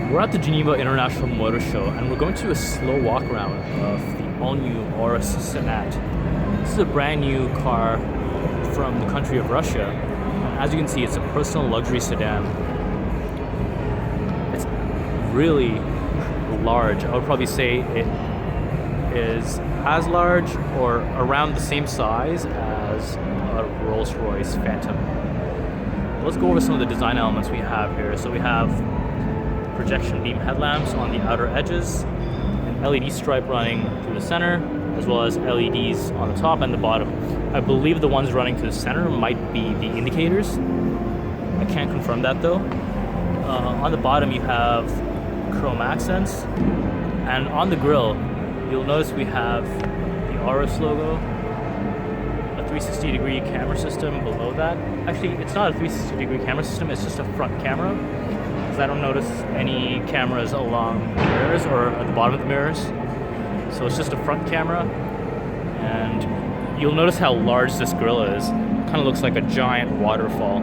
We're at the Geneva International Motor Show and we're going to do a slow walk around of the all-new Aurus Senat. This is a brand new car from the country of Russia. And as you can see, it's a personal luxury sedan. It's really large. I would probably say it is as large or around the same size as a Rolls-Royce Phantom. Let's go over some of the design elements we have here. So we have projection beam headlamps on the outer edges, an LED stripe running through the center, as well as LEDs on the top and the bottom. I believe the ones running to the center might be the indicators. I can't confirm that though. On the bottom you have chrome accents, and on the grille you'll notice we have the Aurus logo, a 360-degree camera system below that. Actually, it's not a 360-degree camera system, it's just a front camera. I don't notice any cameras along the mirrors or at the bottom of the mirrors. So it's just a front camera. And you'll notice how large this grille is. It kind of looks like a giant waterfall.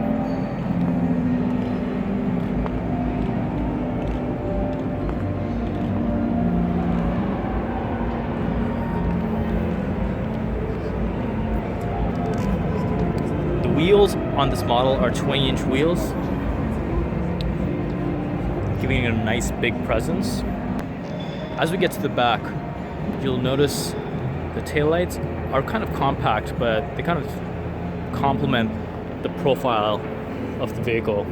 The wheels on this model are 20-inch wheels, giving it a nice big presence. As we get to the back, you'll notice the taillights are kind of compact, but they kind of complement the profile of the vehicle.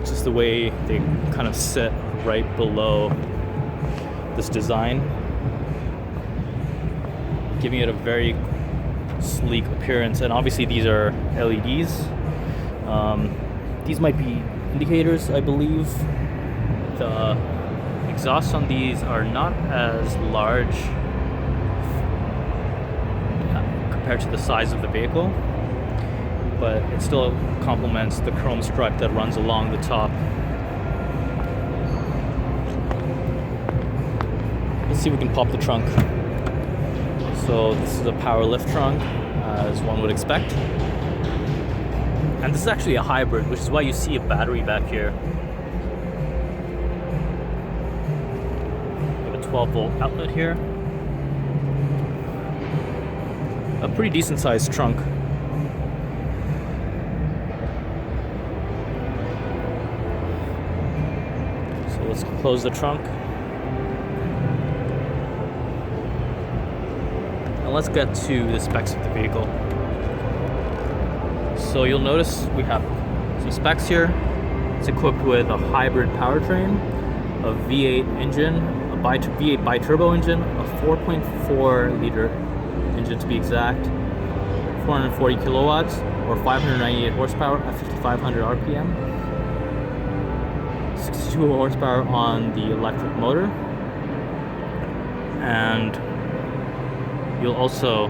Just the way they kind of sit right below this design, giving it a very sleek appearance. And obviously these are LEDs. These might be indicators, I believe. The exhausts on these are not as large compared to the size of the vehicle, but it still complements the chrome stripe that runs along the top. Let's see if we can pop the trunk. So this is a power lift trunk, as one would expect. And this is actually a hybrid, which is why you see a battery back here. We have a 12-volt outlet here. A pretty decent sized trunk. So let's close the trunk. And let's get to the specs of the vehicle. So you'll notice we have some specs here. It's equipped with a hybrid powertrain, a V8 engine, a V8 bi-turbo engine, a 4.4 liter engine to be exact, 440 kilowatts or 598 horsepower at 5,500 RPM, 62 horsepower on the electric motor, and you'll also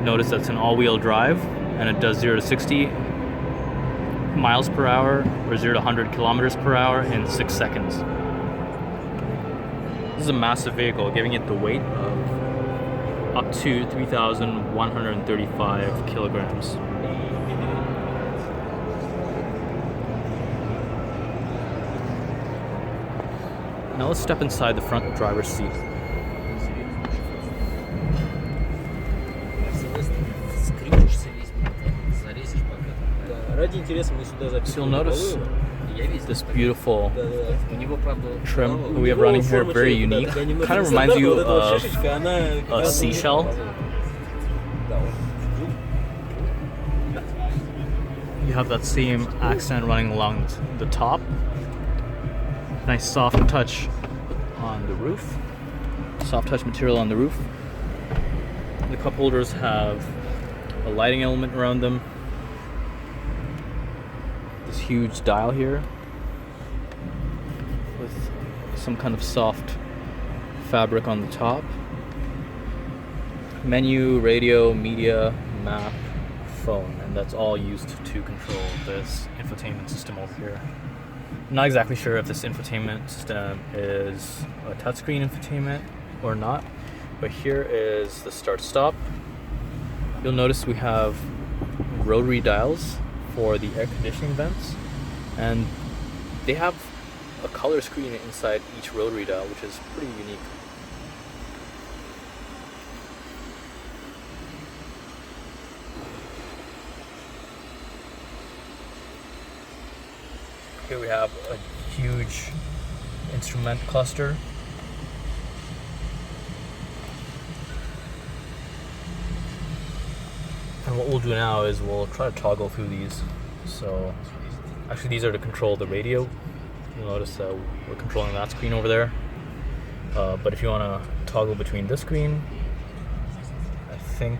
notice that's an all-wheel drive, and it does 0 to 60 miles per hour or 0 to 100 kilometers per hour in 6 seconds. This is a massive vehicle, giving it the weight of up to 3,135 kilograms. Now let's step inside the front driver's seat. So you'll notice this beautiful trim we have running here, very unique. Kind of reminds you of a seashell. You have that same accent running along the top. Nice soft touch on the roof. Soft touch material on the roof. The cup holders have a lighting element around them. This huge dial here with some kind of soft fabric on the top. Menu, radio, media, map, phone, and that's all used to control this infotainment system over here. I'm not exactly sure if this infotainment system is a touchscreen infotainment or not, but here is the start-stop. You'll notice we have rotary dials for the air conditioning vents, and they have a color screen inside each rotary dial, which is pretty unique. Here we have a huge instrument cluster. And what we'll do now is we'll try to toggle through these. So actually these are to control the radio. You'll notice we're controlling that screen over there. But if you want to toggle between this screen, I think,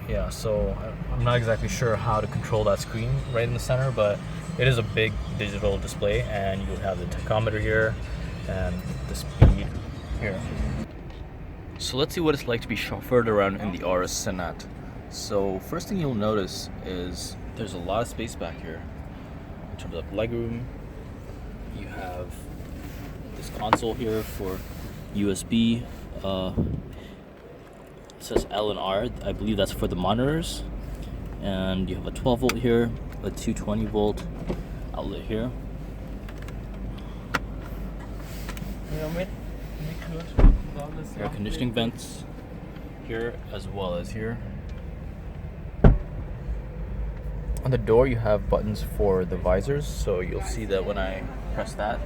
yeah, so I'm not exactly sure how to control that screen right in the center, but it is a big digital display, and you have the tachometer here and the speed here. So let's see what it's like to be chauffeured around in the Aurus Senat. So first thing you'll notice is there's a lot of space back here in terms of legroom. You have this console here for USB. It says L and R. I believe that's for the monitors. And you have a 12 volt here, a 220 volt outlet here. Air conditioning vents here as well as here. On the door you have buttons for the visors, so you'll see that when I press that,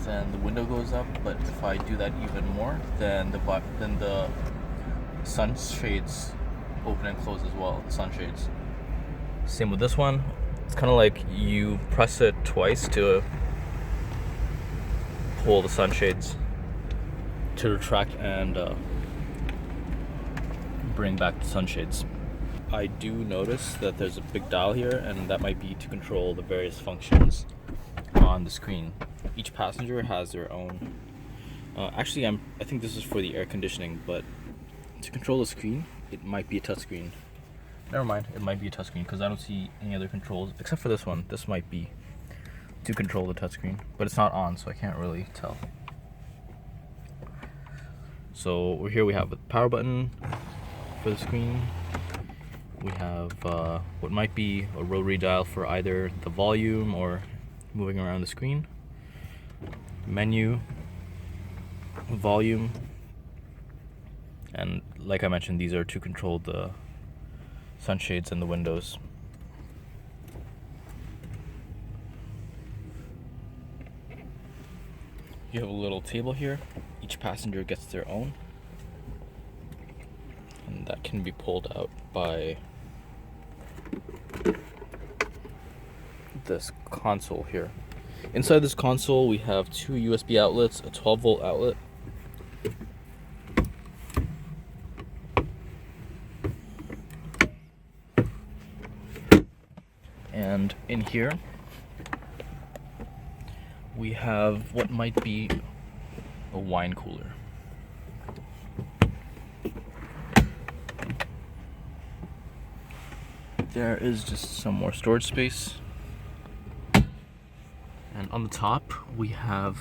then the window goes up. But if I do that even more, then the sunshades open and close as well. Sunshades. Same with this one. It's kind of like you press it twice to pull the sunshades to retract and bring back the sunshades. I do notice that there's a big dial here, and that might be to control the various functions on the screen. Each passenger has their own. Actually, I think this is for the air conditioning, but to control the screen, it might be a touchscreen. Never mind, it might be a touchscreen because I don't see any other controls except for this one. This might be to control the touchscreen, but it's not on, so I can't really tell. So here we have a power button for the screen. We have what might be a rotary dial for either the volume or moving around the screen. Menu, volume, and like I mentioned, these are to control the sunshades and the windows. You have a little table here. Each passenger gets their own, and that can be pulled out by this console here. Inside this console we have two USB outlets, a 12 volt outlet, and in here we have what might be a wine cooler. There is just some more storage space. And on the top we have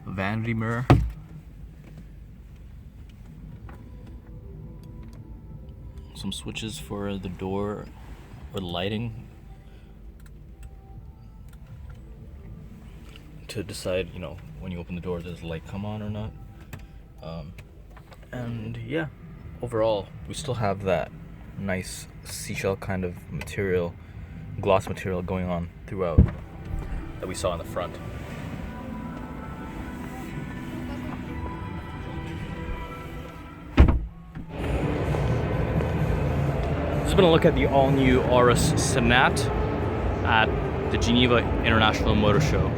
a vanity mirror, some switches for the door or the lighting to decide, when you open the door, does the light come on or not. And yeah, overall we still have that nice seashell kind of material, gloss material going on throughout that we saw in the front. This has been a look at the all-new Aurus Senat at the Geneva International Motor Show.